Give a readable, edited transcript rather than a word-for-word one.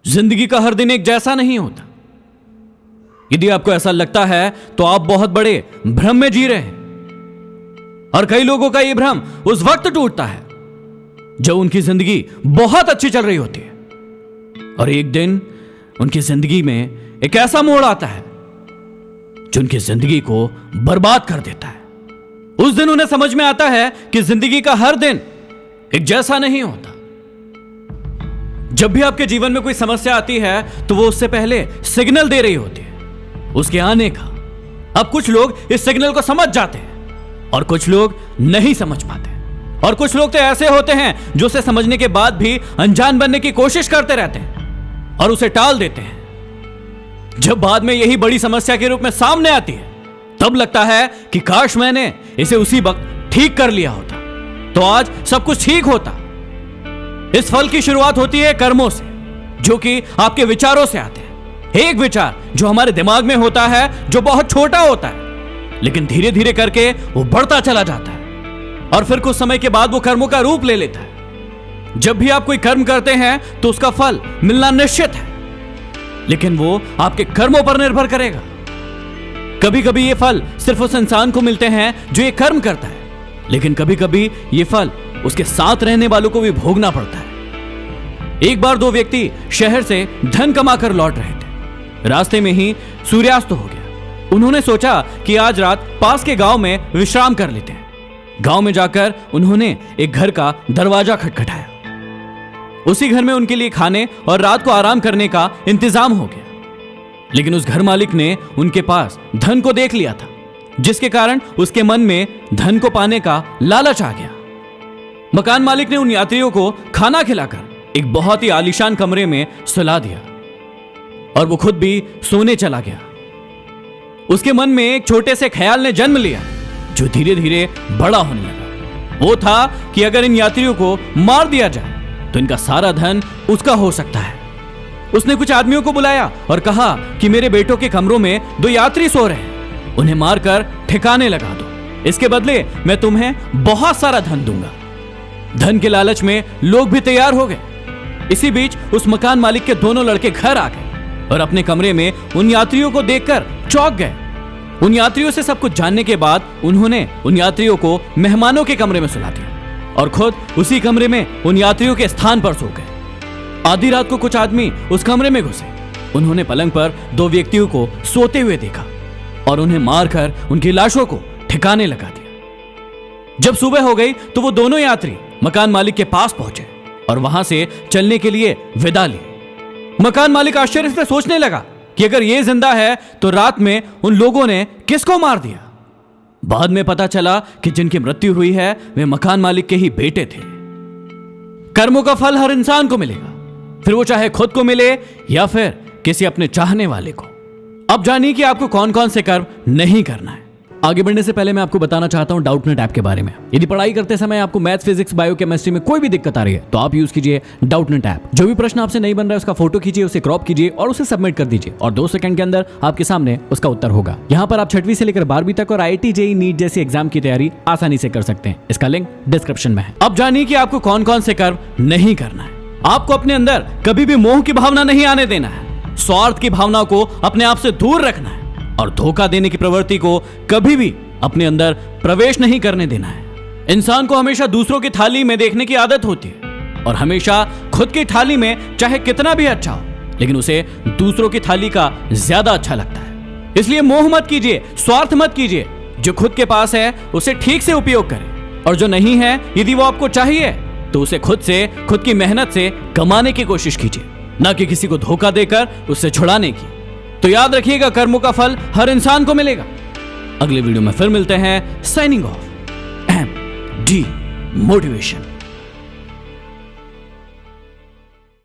जिंदगी का हर दिन एक जैसा नहीं होता। यदि आपको ऐसा लगता है तो आप बहुत बड़े भ्रम में जी रहे हैं। और कई लोगों का यह भ्रम उस वक्त टूटता है जब उनकी जिंदगी बहुत अच्छी चल रही होती है और एक दिन उनकी जिंदगी में एक ऐसा मोड़ आता है जो उनकी जिंदगी को बर्बाद कर देता है। उस दिन उन्हें समझ में आता है कि जिंदगी का हर दिन एक जैसा नहीं होता। जब भी आपके जीवन में कोई समस्या आती है तो वो उससे पहले सिग्नल दे रही होती है उसके आने का। अब कुछ लोग इस सिग्नल को समझ जाते हैं और कुछ लोग नहीं समझ पाते, और कुछ लोग तो ऐसे होते हैं जो उसे समझने के बाद भी अनजान बनने की कोशिश करते रहते हैं और उसे टाल देते हैं। जब बाद में यही बड़ी समस्या के रूप में सामने आती है तब लगता है कि काश मैंने इसे उसी वक्त ठीक कर लिया होता तो आज सब कुछ ठीक होता। इस फल की शुरुआत होती है कर्मों से, जो कि आपके विचारों से आते हैं। एक विचार जो हमारे दिमाग में होता है जो बहुत छोटा होता है लेकिन धीरे धीरे करके वो बढ़ता चला जाता है और फिर कुछ समय के बाद वो कर्मों का रूप ले लेता है। जब भी आप कोई कर्म करते हैं तो उसका फल मिलना निश्चित है, लेकिन वो आपके कर्मों पर निर्भर करेगा। कभी कभी ये फल सिर्फ उस इंसान को मिलते हैं जो ये कर्म करता है, लेकिन कभी कभी ये फल उसके साथ रहने वालों को भी भोगना पड़ता है। एक बार दो व्यक्ति शहर से धन कमाकर लौट रहे थे। रास्ते में ही सूर्यास्त हो गया। उन्होंने सोचा कि आज रात पास के गांव में विश्राम कर लेते हैं। गांव में जाकर उन्होंने एक घर का दरवाजा खटखटाया। उसी घर में उनके लिए खाने और रात को आराम करने का इंतजाम हो गया, लेकिन उस घर मालिक ने उनके पास धन को देख लिया था, जिसके कारण उसके मन में धन को पाने का लालच आ गया। मकान मालिक ने उन यात्रियों को खाना खिलाकर एक बहुत ही आलीशान कमरे में सुला दिया और वो खुद भी सोने चला गया। उसके मन में एक छोटे से ख्याल ने जन्म लिया जो धीरे धीरे बड़ा होने लगा। वो था कि अगर इन यात्रियों को मार दिया जाए तो इनका सारा धन उसका हो सकता है। उसने कुछ आदमियों को बुलाया और कहा कि मेरे बेटों के कमरों में दो यात्री सो रहे हैं, उन्हें मारकर ठिकाने लगा दो। इसके बदले मैं तुम्हें बहुत सारा धन दूंगा। धन के लालच में लोग भी तैयार हो गए। इसी बीच उस मकान मालिक के दोनों लड़के घर आ गए और अपने कमरे में उन यात्रियों को देखकर चौंक गए। उन यात्रियों से सब कुछ जानने के बाद उन्होंने उन यात्रियों को मेहमानों के कमरे में सुला दिया और खुद उसी कमरे में उन यात्रियों के स्थान पर सो गए। आधी रात को कुछ आदमी उस कमरे में घुसे। उन्होंने पलंग पर दो व्यक्तियों को सोते हुए देखा और उन्हें मारकर उनकी लाशों को ठिकाने लगा दिया। जब सुबह हो गई तो वो दोनों यात्री मकान मालिक के पास पहुंचे और वहां से चलने के लिए विदा ली। मकान मालिक आश्चर्य से सोचने लगा कि अगर ये जिंदा है तो रात में उन लोगों ने किसको मार दिया। बाद में पता चला कि जिनकी मृत्यु हुई है वे मकान मालिक के ही बेटे थे। कर्मों का फल हर इंसान को मिलेगा, फिर वो चाहे खुद को मिले या फिर किसी अपने चाहने वाले को। अब जानिए कि आपको कौन कौन से कर्म नहीं करना है। आगे बढ़ने से पहले मैं आपको बताना चाहता हूं डाउटनेट ऐप के बारे में। यदि पढ़ाई करते समय आपको मैथ्स, फिजिक्स, बायो, केमिस्ट्री में कोई भी दिक्कत आ रही है तो आप यूज कीजिए डाउटनेट ऐप। जो भी प्रश्न आपसे नहीं बन रहा है उसका फोटो खींचिए, उसे क्रॉप कीजिए और उसे सबमिट कर दीजिए और 2 सेकंड के अंदर आपके सामने उसका उत्तर होगा। यहाँ पर आप 6वीं से लेकर 12वीं तक और IIT, JEE, नीट जैसी एग्जाम की तैयारी आसानी से कर सकते हैं। इसका लिंक डिस्क्रिप्शन में है। अब जानिए कि आपको कौन कौन से कर्म नहीं करना है। आपको अपने अंदर कभी भी मोह की भावना नहीं आने देना है। स्वार्थ की भावना को अपने आप से दूर रखना है और धोखा देने की प्रवृत्ति को कभी भी अपने अंदर प्रवेश नहीं करने देना है। इंसान को हमेशा दूसरों की थाली में देखने की आदत होती है और हमेशा खुद की थाली में चाहे कितना भी अच्छा हो लेकिन उसे दूसरों की थाली का ज्यादा अच्छा लगता है। इसलिए मोह मत कीजिए, स्वार्थ मत कीजिए। जो खुद के पास है उसे ठीक से उपयोग करें और जो नहीं है यदि वो आपको चाहिए तो उसे खुद की मेहनत से कमाने की कोशिश कीजिए, ना कि किसी को धोखा देकर उससे छुड़ाने की। तो याद रखिएगा कर्मों का फल हर इंसान को मिलेगा। अगले वीडियो में फिर मिलते हैं। Signing off, MD motivation.